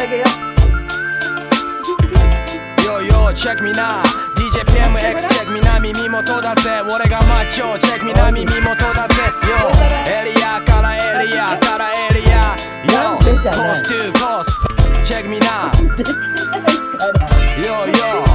してあげよう。Yo yo check me now DJ PMX check me now 耳元だぜ俺がマッチョ check me now 耳元だぜ Yo エリアからエリアからエリア Yo coast to coast check me now Yo yo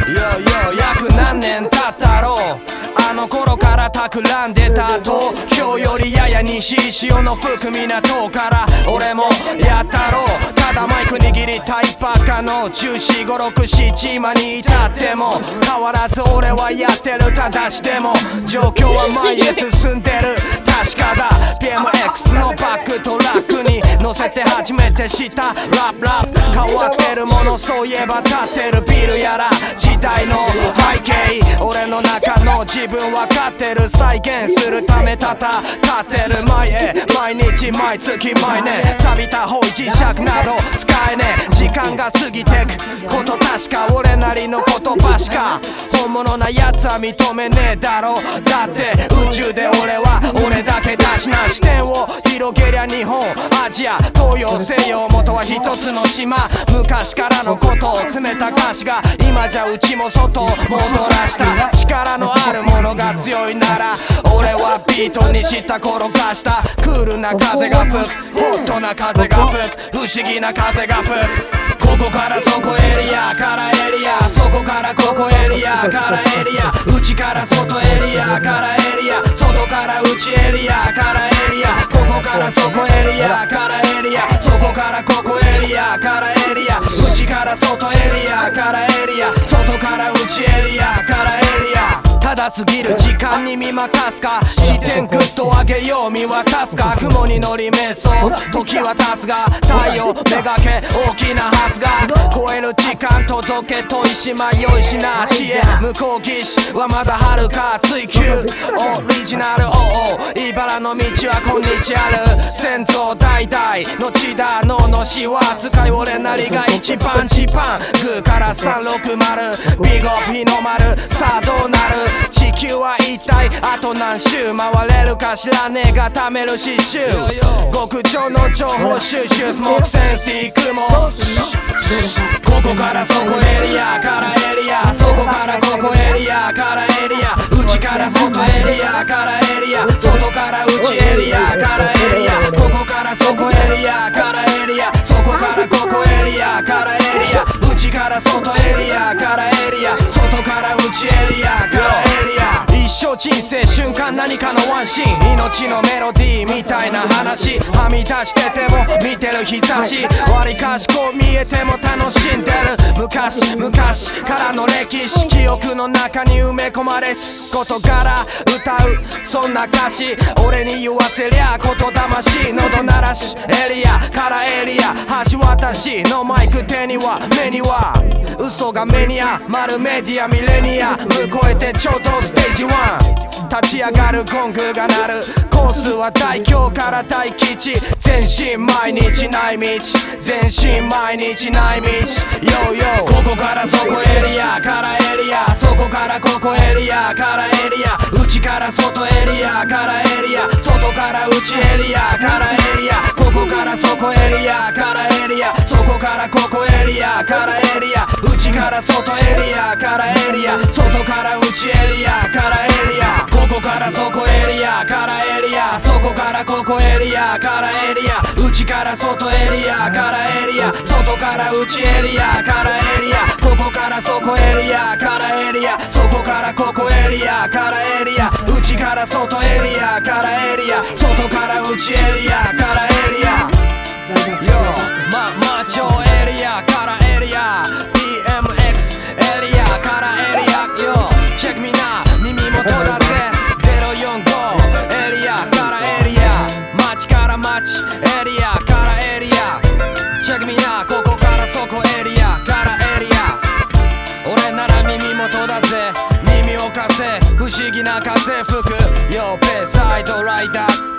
yo yo 約何年経ったろうあの頃から企んでた東京よりやや西潮の吹く港から俺もやったろうただマイク握りたいばっかの1456今に至っても変わらず俺はやってるただしでも状況は前へ進んでる確かだ PMX のバックトラックに乗せて初めて知ったラップ変わってるものそういえば立ってるビルやら時代の背景俺の中の自分分かってる再現するため戦ってる前へ毎日毎月毎年錆びた方位磁石など使えねえ時間が過ぎてくこと確か俺なりの言葉しか本物なやつは認めねえだろだって宇宙で俺は俺だけだしな視点を広げりゃ日本アジア東洋西洋元は一つの島昔からのことを詰めた歌詞が今じゃうちも外を戻らした力のあるものが強いなら俺はビートにした転がしたクールな風が吹くホットな風が吹く不思議な風が吹くここからそこエリアからエリアそこからここエリアからエリア内から外エリアからエリア外から内エリアからエリアここからそこエリアからエリアそこからここエリアからエリア内から外エリアからエリア外から内エリアからエリアただ過ぎる時間に見任すか視点グッと上げよう見渡すか雲に乗り瞑想時は経つが太陽めがけ大きなはずが超える時間届け遠い島良いしなしへ向こう岸はまだ遥か追求オリジナル茨の道は今日ある先祖代々の地だ脳の死は使い俺なりが一番ジパングーから360ビゴ日の丸さあどうなる地球は一体あと何周回れるか知らねえが貯める刺繍極上の情報収集スモークセンスいくもここからそこエリアからエリアそこからここエリアからエリア内から外エリアからエリア外から内エリアからエリアここからそこエリアからエリアそこからここエリアからエリア内から外エリアからエリア外から内エリアからエリア一生人生瞬間何かのワンシーン命のメロディーみたいな話はみ出してても見てる日差し割りかしこう見えても楽しんでる昔々からの歴史記憶の中に埋め込まれ事柄歌うそんな歌詞俺に言わせりゃ言霊喉鳴らしエリアからエリア橋渡しのマイク手には目には嘘が目にあ丸メディアミレニア向こえてちょうどステージ1立ち上がるゴングが鳴るコースは大京から大吉全身毎日ない道全身毎日ない道ヨーヨーここからそこエリアからエリアそこからここエリアからエリア内から外エリアからエリア外から内エリアからエリアここからそこエリアからエリアそこからここエリアからエリア内から外エリアからエリア外から内エリアからエリアここからそこエリアからエリアそこからここエリアからエリア内から外エリアからエリア外から内エリアからエリアここからそこエリアからエリアそこからここエリアからエリア内から外エリアからエリア外から内エリアからエリア Yo マチョエリアからエリア PMX エリアからエリア Yo check me now 耳元だぜ045エリアからエリア街から街エリアからエリア check me now ここからそこエリアからエリア俺なら耳元だぜ耳を貸せ不思議な風吹く Yo ペーサイドライダー